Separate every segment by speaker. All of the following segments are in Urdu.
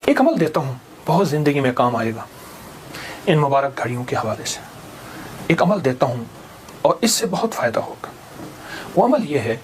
Speaker 1: ایک عمل دیتا ہوں، بہت زندگی میں کام آئے گا ان مبارک گھڑیوں کے حوالے سے۔ ایک عمل دیتا ہوں اور اس سے بہت فائدہ ہوگا۔ وہ عمل یہ ہے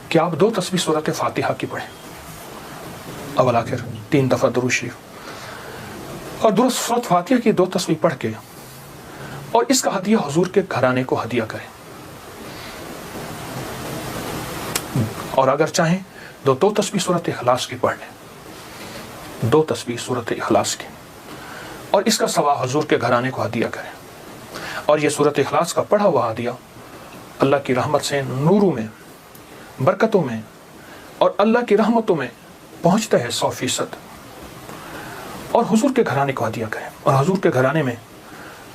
Speaker 1: کہ آپ 2 تسبیح سورۃ فاتحہ کی پڑھیں، اول آخر 3 دفعہ درود شریف، اور درست سورۃ فاتحہ کی 2 تسبیح پڑھ کے اور اس کا ہدیہ حضور کے گھرانے کو ہدیہ کریں۔ اور اگر چاہیں تو 2 تسبیح سورۃ اخلاص کی پڑھ لیں، 2 تسبیح سورۃ اخلاص کی، اور اس کا ثواب حضور کے گھرانے کو ہدیہ کریں۔ اور یہ سورۃ اخلاص کا پڑھا ہوا ہدیہ اللہ کی رحمت سے نوروں میں، برکتوں میں اور اللہ کی رحمتوں میں پہنچتا ہے 100%۔ اور حضور کے گھرانے کو ہدیہ کریں، اور حضور کے گھرانے میں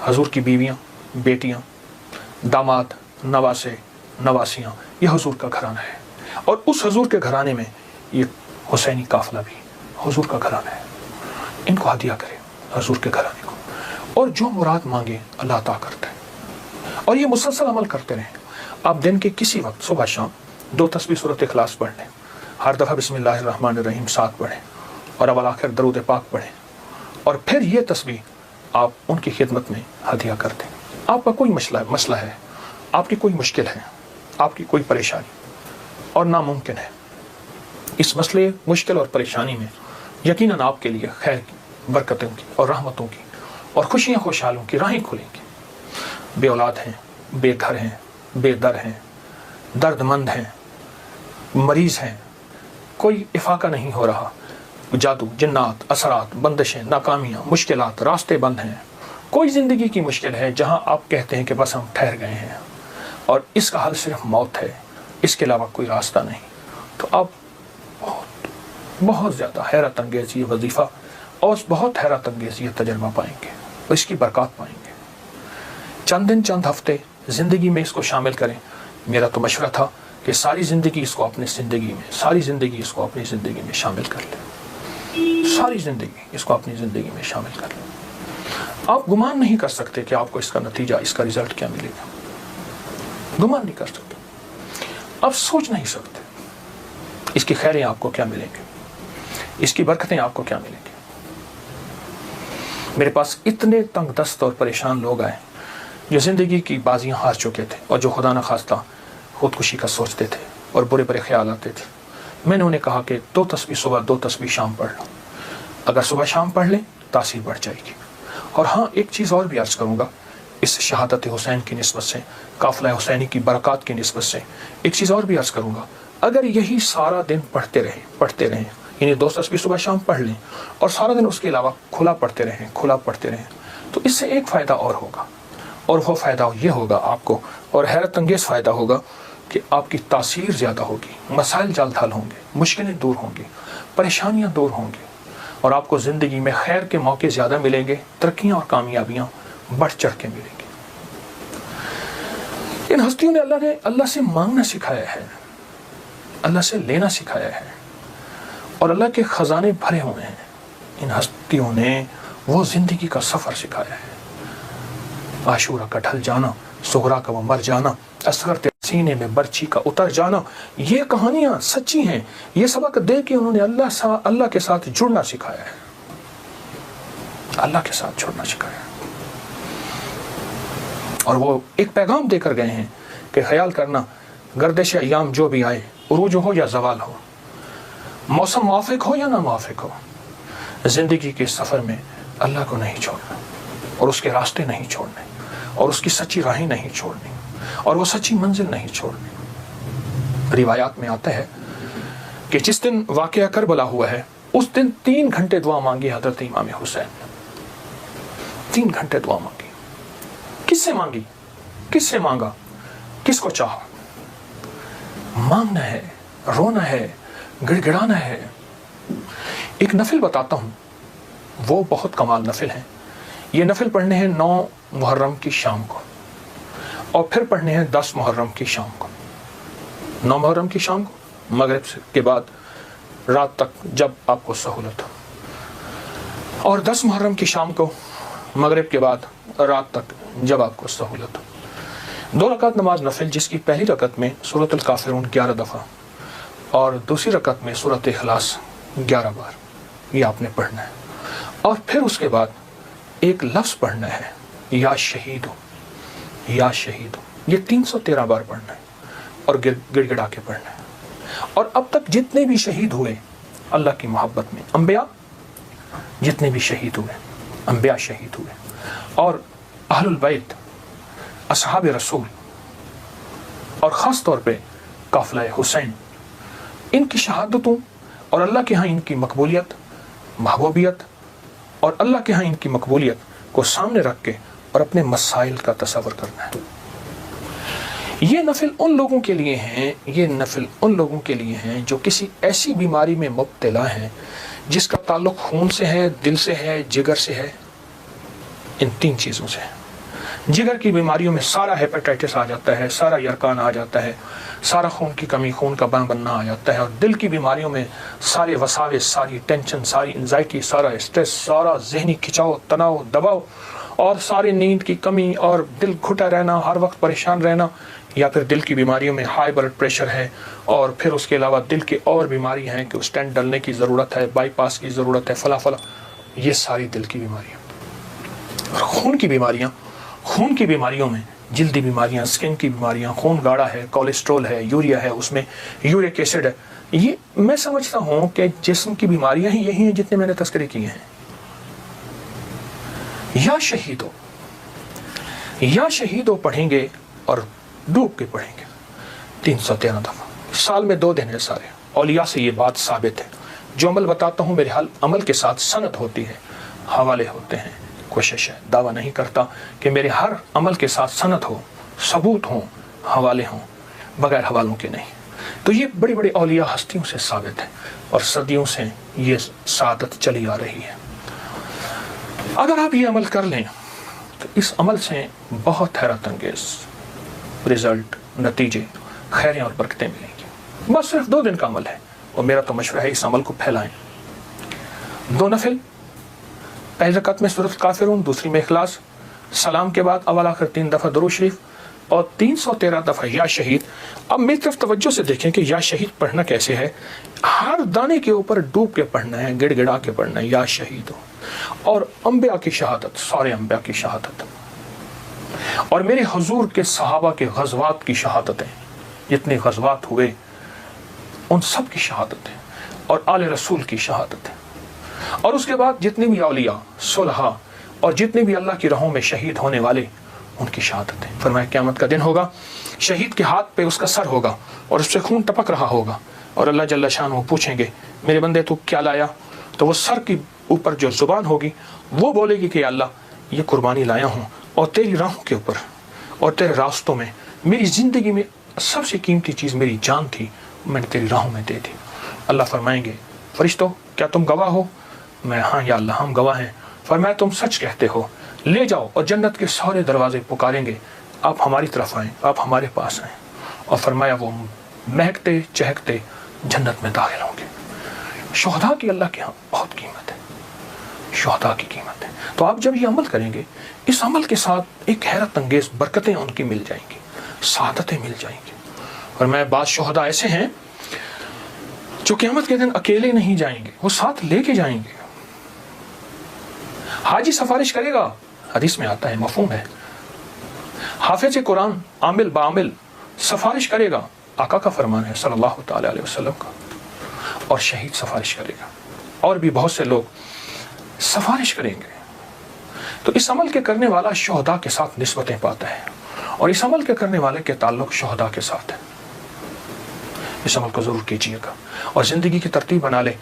Speaker 1: حضور کی بیویاں، بیٹیاں، داماد، نواسے، نواسیاں، یہ حضور کا گھرانہ ہے۔ اور اس حضور کے گھرانے میں یہ حسینی قافلہ بھی حضور کا گھرانہ ہے۔ ان کو ہدیہ کریں حضور کے گھرانے کو، اور جو مراد مانگے اللہ عطا کرتا ہے۔ اور یہ مسلسل عمل کرتے رہیں۔ آپ دن کے کسی وقت صبح شام 2 تسبیح سورۃ اخلاص پڑھ لیں، ہر دفعہ بسم اللہ الرحمن الرحیم 7 پڑھیں، اور اول آخر درود پاک پڑھیں، اور پھر یہ تسبیح آپ ان کی خدمت میں ہدیہ کر دیں۔ آپ کا کوئی مسئلہ ہے، آپ کی کوئی مشکل ہے، آپ کی کوئی پریشانی اور ناممکن ہے، اس مسئلے، مشکل اور پریشانی میں یقیناً آپ کے لیے خیر کی، برکتوں کی اور رحمتوں کی اور خوشیاں خوشحالوں کی راہیں کھلیں گی۔ بے اولاد ہیں، بے گھر ہیں، بے در ہیں، درد مند ہیں، مریض ہیں، کوئی افاقہ نہیں ہو رہا، جادو، جنات، اثرات، بندشیں، ناکامیاں، مشکلات، راستے بند ہیں، کوئی زندگی کی مشکل ہے جہاں آپ کہتے ہیں کہ بس ہم ٹھہر گئے ہیں اور اس کا حل صرف موت ہے، اس کے علاوہ کوئی راستہ نہیں، تو آپ بہت زیادہ حیرت انگیز یہ وظیفہ اور بہت حیرت انگیز یہ تجربہ پائیں گے اور اس کی برکات پائیں گے۔ چند دن، چند ہفتے زندگی میں اس کو شامل کریں۔ میرا تو مشورہ تھا کہ ساری زندگی اس کو اپنی زندگی میں، ساری زندگی اس کو اپنی زندگی میں شامل کر لیں، ساری زندگی اس کو اپنی زندگی میں شامل کر لیں۔ آپ گمان نہیں کر سکتے کہ آپ کو اس کا نتیجہ، اس کا رزلٹ کیا ملے گا، گمان نہیں کر سکتے، آپ سوچ نہیں سکتے اس کی خیریں آپ کو کیا ملیں گے، اس کی برکتیں آپ کو کیا ملیں گی۔ میرے پاس اتنے تنگ دست اور پریشان لوگ آئے جو زندگی کی بازیاں ہار چکے تھے اور جو خدا نخواستہ خودکشی کا سوچتے تھے اور برے برے خیال آتے تھے۔ میں نے انہیں کہا کہ 2 تسبیح صبح، 2 تسبیح شام پڑھ لو۔ اگر صبح شام پڑھ لیں تاثیر بڑھ جائے گی۔ اور ہاں، ایک چیز اور بھی عرض کروں گا اس شہادت حسین کی نسبت سے، قافلہ حسینی کی برکات کی نسبت سے ایک چیز اور بھی عرض کروں گا۔ اگر یہی سارا دن پڑھتے رہیں، یعنی 2 تسبیح صبح شام پڑھ لیں اور سارا دن اس کے علاوہ کھلا پڑھتے رہیں، تو اس سے ایک فائدہ اور ہوگا، اور وہ فائدہ یہ ہوگا آپ کو، اور حیرت انگیز فائدہ ہوگا کہ آپ کی تاثیر زیادہ ہوگی، مسائل جلد حل ہوں گے، مشکلیں دور ہوں گی، پریشانیاں دور ہوں گی، اور آپ کو زندگی میں خیر کے موقع زیادہ ملیں گے، ترقیاں اور کامیابیاں بڑھ چڑھ کے ملیں گی۔ ان ہستیوں نے اللہ سے مانگنا سکھایا ہے، اللہ سے لینا سکھایا ہے، اور اللہ کے خزانے بھرے ہوئے ہیں۔ ان ہستیوں نے وہ زندگی کا سفر سکھایا ہے، عاشورہ کا ڈھل جانا، صغرا کا وہ مر جانا، اصغر تیرے سینے میں برچھی کا اتر جانا، یہ کہانیاں سچی ہیں۔ یہ سبق دے کے انہوں نے اللہ کے ساتھ جڑنا سکھایا ہے، اللہ کے ساتھ جڑنا سکھایا ہے۔ اور وہ ایک پیغام دے کر گئے ہیں کہ خیال کرنا، گردش ایام جو بھی آئے، عروج ہو یا زوال ہو، موسم موافق ہو یا نہ موافق ہو، زندگی کے سفر میں اللہ کو نہیں چھوڑنا، اور اس کے راستے نہیں چھوڑنے، اور اس کی سچی راہیں نہیں چھوڑنی، اور وہ سچی منزل نہیں چھوڑنی۔ روایات میں آتا ہے کہ جس دن واقعہ کربلا ہوا ہے اس دن 3 گھنٹے دعا مانگی حضرت امام حسین نے، 3 گھنٹے دعا مانگی۔ کس سے مانگی؟ کس سے مانگا؟ کس کو چاہا؟ مانگنا ہے، رونا ہے، گڑ گڑانا ہے۔ ایک نفل بتاتا ہوں، وہ بہت کمال نفل ہیں۔ یہ نفل پڑھنے ہیں 9 محرم کی شام کو، اور پھر پڑھنے ہیں 10 محرم کی شام کو۔ 9 محرم کی شام کو مغرب کے بعد رات تک جب آپ کو سہولت ہو، اور 10 محرم کی شام کو مغرب کے بعد رات تک جب آپ کو سہولت ہو۔ 2 رکعت نماز نفل، جس کی پہلی رکعت میں سورۃ الکافرون 11 دفعہ اور دوسری رکعت میں سورۃ اخلاص 11 بار، یہ آپ نے پڑھنا ہے۔ اور پھر اس کے بعد ایک لفظ پڑھنا ہے، یا شہید ہو، یا شہید ہو، یہ 313 بار پڑھنا ہے اور گڑ گڑا کے پڑھنا ہے۔ اور اب تک جتنے بھی شہید ہوئے اللہ کی محبت میں، انبیاء جتنے بھی شہید ہوئے، انبیاء شہید ہوئے، اور اہل البیت، اصحاب رسول، اور خاص طور پہ قافلہ حسین، ان کی شہادتوں اور اللہ کے ہاں ان کی مقبولیت، محبوبیت اور اللہ کے ہاں ان کی مقبولیت کو سامنے رکھ کے اور اپنے مسائل کا تصور کرنا ہے۔ یہ نفل ان لوگوں کے لیے ہیں، یہ نفل ان لوگوں کے لیے ہیں جو کسی ایسی بیماری میں مبتلا ہیں جس کا تعلق خون سے ہے، دل سے ہے، جگر سے ہے، ان 3 چیزوں سے ہے۔ جگر کی بیماریوں میں سارا ہیپیٹائٹس آ جاتا ہے، سارا یرکان آ جاتا ہے، سارا خون کی کمی، خون کا بننا آ جاتا ہے، اور دل کی بیماریوں میں سارے وساوس، ساری ٹینشن، ساری انزائٹی، سارا اسٹریس، سارا ذہنی کھچاؤ، تناؤ، دباؤ، اور ساری نیند کی کمی اور دل گھٹا رہنا، ہر وقت پریشان رہنا، یا پھر دل کی بیماریوں میں ہائی بلڈ پریشر ہے، اور پھر اس کے علاوہ دل کی اور بیماری ہیں کہ اسٹینٹ ڈلنے کی ضرورت ہے، بائی پاس کی ضرورت ہے، فلاں فلاں، یہ ساری دل کی بیماریاں۔ اور خون کی بیماریاں، خون کی بیماریوں میں جلدی بیماریاں، سکن کی بیماریاں، خون گاڑھا ہے، کولیسٹرول ہے، یوریا ہے، اس میں یورک ایسڈ ہے، یہ میں سمجھتا ہوں کہ جسم کی بیماریاں ہی یہی ہیں جتنے میں نے تذکرے کیے ہیں۔ یا شہید ہو، یا شہید ہو پڑھیں گے اور ڈوب کے پڑھیں گے 313 دفعہ، سال میں 2 دن ہے سارے۔ اولیاء سے یہ بات ثابت ہے، جو عمل بتاتا ہوں میرے عمل کے ساتھ سند ہوتی ہے، حوالے ہوتے ہیں۔ کوشش ہے، دعویٰ نہیں کرتا کہ میرے ہر عمل کے ساتھ سند ہو، ثبوت ہوں، حوالے ہوں، بغیر حوالوں کے نہیں۔ تو یہ بڑی بڑی اولیاء ہستیوں سے ثابت ہے، اور صدیوں سے یہ سعادت چلی آ رہی ہے۔ اگر آپ یہ عمل کر لیں تو اس عمل سے بہت حیرت انگیز رزلٹ، نتیجے، خیریں اور برکتیں ملیں گی۔ بس صرف 2 دن کا عمل ہے، اور میرا تو مشورہ ہے اس عمل کو پھیلائیں۔ 2 نفل، پہلی رکعت میں سورۃ الکافرون، دوسری میں اخلاص، سلام کے بعد اول آخر 3 دفعہ درود شریف، اور 313 دفعہ یا شہید۔ اب میری طرف توجہ سے دیکھیں کہ یا شہید پڑھنا کیسے ہے۔ ہر دانے کے اوپر ڈوب کے پڑھنا ہے، گڑ گڑا کے پڑھنا ہے، یا شہید ہو۔ اور انبیاء کی شہادت، سارے انبیاء کی شہادت، اور میرے حضور کے صحابہ کے غزوات کی شہادتیں، جتنے غزوات ہوئے ان سب کی شہادتیں، اور آل رسول کی شہادتیں، اور اس کے بعد جتنے بھی اولیاء، صلحاء، اور جتنے بھی اللہ کی راہوں میں شہید ہونے والے، ان کی شہادتیں۔ فرمایا قیامت کا دن ہوگا، شہید کے ہاتھ پہ اس کا سر ہوگا اور اس سے خون ٹپک رہا ہوگا، اور اللہ جل شانہ پوچھیں گے میرے بندے تو کیا لایا؟ تو وہ سر کی اوپر جو زبان ہوگی وہ بولے گی کہ اللہ یہ قربانی لایا ہوں، اور تیری راہوں کے اوپر اور تیرے راستوں میں، میری زندگی میں سب سے قیمتی چیز میری جان تھی، میں نے تیری راہوں میں دے دی۔ اللہ فرمائیں گے فرشتوں کیا تم گواہ ہو؟ میں ہاں یا اللہ ہم گواہ ہیں۔ فرمایا تم سچ کہتے ہو، لے جاؤ، اور جنت کے سارے دروازے پکاریں گے آپ ہماری طرف آئیں، آپ ہمارے پاس آئیں، اور فرمایا وہ مہکتے چہکتے جنت میں داخل ہوں گے۔ شہداء کی اللہ کے ہاں بہت قیمت ہے، شہداء کی قیمت ہے۔ تو آپ جب یہ عمل کریں گے، اس عمل کے ساتھ ایک حیرت انگیز برکتیں ان کی مل جائیں گی، سعادتیں مل جائیں گی۔ اور میں بعض شہداء ایسے ہیں جو قیامت کے دن اکیلے نہیں جائیں گے، وہ ساتھ لے کے جائیں گے۔ حاجی سفارش کرے گا، حدیث میں آتا ہے، مفہوم ہے۔ حافظ قرآن عامل بعامل سفارش کرے گا، آقا کا فرمان ہے صلی اللہ تعالی علیہ وسلم کا، اور شہید سفارش کرے گا، اور بھی بہت سے لوگ سفارش کریں گے۔ تو اس عمل کے کرنے والا شہداء کے ساتھ نسبتیں پاتا ہے، اور اس عمل کے کرنے والے کے تعلق شہداء کے ساتھ ہے۔ اس عمل کو ضرور کیجیے گا، اور زندگی کی ترتیب بنا لے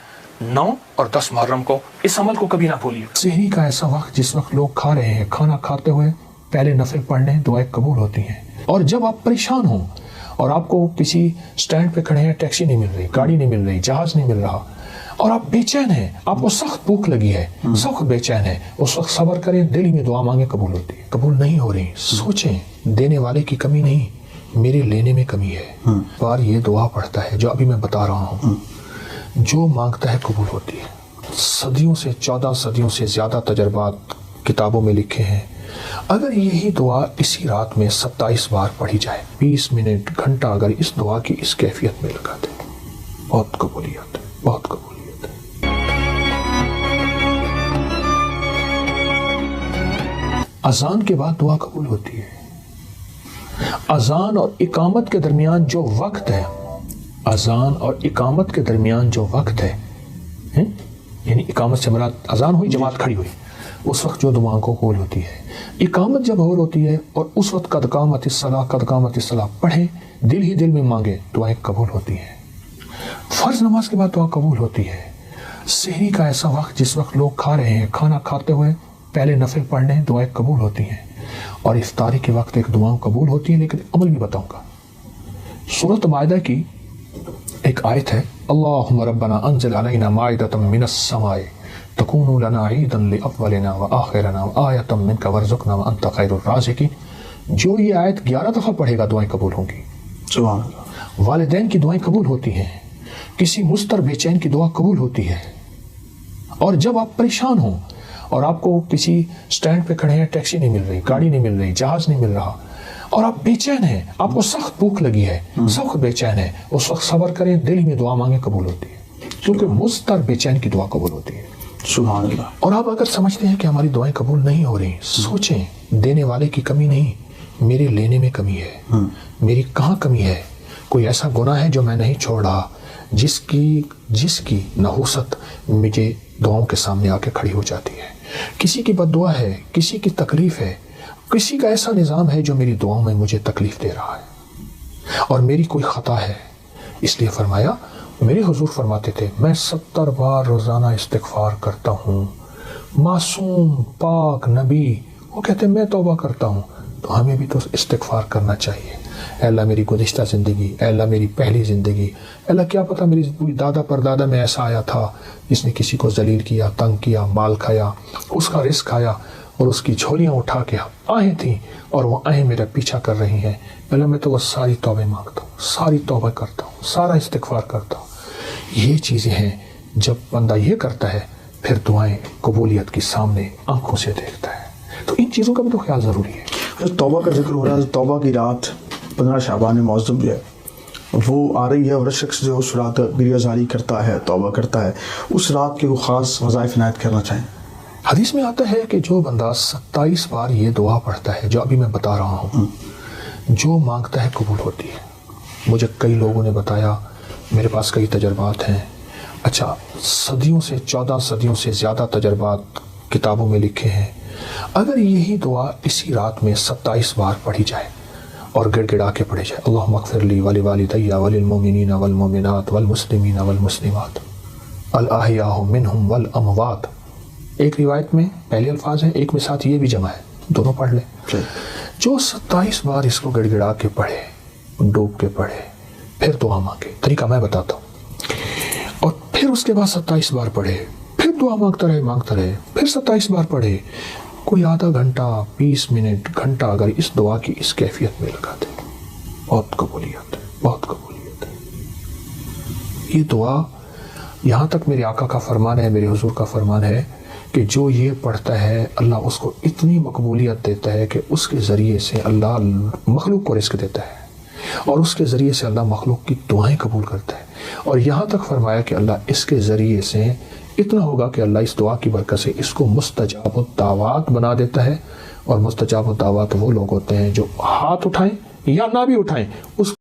Speaker 1: 9 اور 10 محرم کو اس عمل کو کبھی نہ بھولیے۔ سحری کا ایسا وقت جس وقت لوگ کھا رہے ہیں، کھانا کھاتے ہوئے پہلے نفل پڑھ لیں، دعائیں قبول ہوتی ہیں۔ اور جب آپ پریشان ہوں اور آپ کو کسی سٹینڈ پہ کھڑے ہیں، ٹیکسی نہیں مل رہی، گاڑی نہیں مل رہی، جہاز نہیں مل رہا، اور آپ بے چین ہیں، آپ کو سخت بھوک لگی ہے، سخت بے چین ہے، اس وقت صبر کریں، دل ہی میں دعا مانگیں، قبول ہوتی ہے۔ قبول نہیں ہو رہی، سوچیں دینے والے کی کمی نہیں، میرے لینے میں کمی ہے۔ بار یہ دعا پڑھتا ہے جو ابھی میں بتا رہا ہوں، جو مانگتا ہے قبول ہوتی ہے۔ صدیوں سے 14 صدیوں سے زیادہ تجربات کتابوں میں لکھے ہیں۔ اگر یہی دعا اسی رات میں 27 بار پڑھی جائے، 20 منٹ گھنٹہ اگر اس دعا کی اس کیفیت میں لگا دیں، بہت قبولیت ہے، بہت قبولیت ہے۔ اذان کے بعد دعا قبول ہوتی ہے. اذان اور اقامت کے درمیان جو وقت ہے، اذان اور اقامت کے درمیان جو وقت ہے، یعنی اقامت سے مراد اذان ہوئی، جماعت کھڑی ہوئی، اس وقت جو دعا قبول ہوتی ہے. اقامت جب ہو ہوتی ہے اور اس وقت قد قامت الصلاۃ پڑھیں، دل ہی دل میں مانگے، دعائیں قبول ہوتی ہیں. فرض نماز کے بعد دعا قبول ہوتی ہے. سحری کا ایسا وقت جس وقت لوگ کھا رہے ہیں، کھانا کھاتے ہوئے پہلے نفل پڑھ لیں، دعائیں قبول ہوتی ہیں. اور افطاری کے وقت ایک دعا قبول ہوتی ہیں، لیکن عمل بھی بتاؤں گا. سورۃ مائدہ کی ایک آیت ہے، اللہم ربنا انزل علینا مائدۃ من السماء تکون لنا عیدا لاولنا وآخرنا وآیۃ منک وارزقنا وانت خیر الرازقین. جو یہ آیت 11 دفعہ پڑھے گا دعائیں قبول ہوں گی. سبحان اللہ. والدین کی دعائیں قبول ہوتی ہیں. کسی مضطر بے چین کی دعا قبول ہوتی ہے. اور جب آپ پریشان ہوں اور آپ کو کسی سٹینڈ پہ کھڑے ہیں، ٹیکسی نہیں مل رہی، گاڑی نہیں مل رہی، جہاز نہیں مل رہا، اور آپ بے چین ہیں، آپ کو سخت بھوک لگی ہے، سخت بے چین ہے، اس وقت صبر کریں، دل میں دعا مانگیں، قبول ہوتی ہے. کیونکہ مضطر بے چین کی دعا قبول ہوتی ہے. سبحان اللہ. اور آپ اگر سمجھتے ہیں کہ ہماری دعائیں قبول نہیں ہو رہی، سوچیں دینے والے کی کمی نہیں، میرے لینے میں کمی ہے. میری کہاں کمی ہے؟ کوئی ایسا گناہ ہے جو میں نہیں چھوڑ رہا، جس کی نحوست مجھے دعاؤں کے سامنے آ کے کھڑی ہو جاتی ہے. کسی کی بد دعا ہے، کسی کی تکلیف ہے، کسی کا ایسا نظام ہے جو میری دعاؤں میں مجھے تکلیف دے رہا ہے، اور میری کوئی خطا ہے. اس لیے فرمایا، میرے حضور فرماتے تھے، میں 70 بار روزانہ استغفار کرتا ہوں. معصوم پاک نبی وہ کہتے ہیں میں توبہ کرتا ہوں. تو ہمیں بھی تو استغفار کرنا چاہیے. اے اللہ میری گزشتہ زندگی، اے اللہ میری پہلی زندگی، اے اللہ کیا پتہ میری دادا پر دادا میں ایسا آیا تھا جس نے کسی کو ذلیل کیا، تنگ کیا، مال کھایا، اس کا رزق کھایا، اور اس کی جھولیاں اٹھا کے آہیں تھیں اور وہ آہیں میرا پیچھا کر رہی ہیں. پہلے میں تو وہ ساری توبہ مانگتا ہوں، ساری توبہ کرتا ہوں، سارا استغفار کرتا ہوں. یہ چیزیں ہیں جب بندہ یہ کرتا ہے پھر دعائیں قبولیت کی سامنے آنکھوں سے دیکھتا ہے. تو ان چیزوں کا بھی تو خیال ضروری ہے.
Speaker 2: توبہ کا ذکر ہو رہا ہے، توبہ کی رات 15 شعبان معظم جو ہے وہ آ رہی ہے، اور شخص جو اس رات گریہ زاری کرتا ہے، توبہ کرتا ہے، اس رات کے وہ خاص وظائف عنایت کرنا چاہیں.
Speaker 1: حدیث میں آتا ہے کہ جو بندہ 27 بار یہ دعا پڑھتا ہے جو ابھی میں بتا رہا ہوں، جو مانگتا ہے قبول ہوتی ہے. مجھے کئی لوگوں نے بتایا، میرے پاس کئی تجربات ہیں. اچھا، صدیوں سے 14 صدیوں سے زیادہ تجربات کتابوں میں لکھے ہیں. اگر یہی دعا اسی رات میں 27 بار پڑھی جائے اور گڑ گڑا کے پڑھی جائے، اللہم اغفر لی ولوالدی وللمؤمنین والمؤمنات والمسلمین والمسلمات الاحیاء منہم والاموات. ایک روایت میں پہلے الفاظ ہیں، ایک میں ساتھ یہ بھی جمع ہے، دونوں پڑھ لیں. جو 27 بار اس کو گڑ گڑا کے پڑھے، ڈوب کے پڑھے، پھر دعا مانگے. طریقہ میں بتاتا ہوں. اور پھر اس کے بعد 27 بار پڑھے، پھر دعا مانگتا رہے، پھر 27 بار پڑھے. کوئی آدھا گھنٹہ، 20 منٹ، گھنٹہ اگر اس دعا کی اس کیفیت میں لگا دے، بہت قبولیت ہے، بہت قبولیت ہے. یہ دعا یہاں تک میرے آقا کا فرمان ہے، میرے حضور کا فرمان ہے کہ جو یہ پڑھتا ہے اللہ اس کو اتنی مقبولیت دیتا ہے کہ اس کے ذریعے سے اللہ مخلوق کو رزق دیتا ہے، اور اس کے ذریعے سے اللہ مخلوق کی دعائیں قبول کرتا ہے. اور یہاں تک فرمایا کہ اللہ اس کے ذریعے سے اتنا ہوگا کہ اللہ اس دعا کی برکت سے اس کو مستجاب الدعوات بنا دیتا ہے. اور مستجاب الدعوات وہ لوگ ہوتے ہیں جو ہاتھ اٹھائیں یا نہ بھی اٹھائیں، اس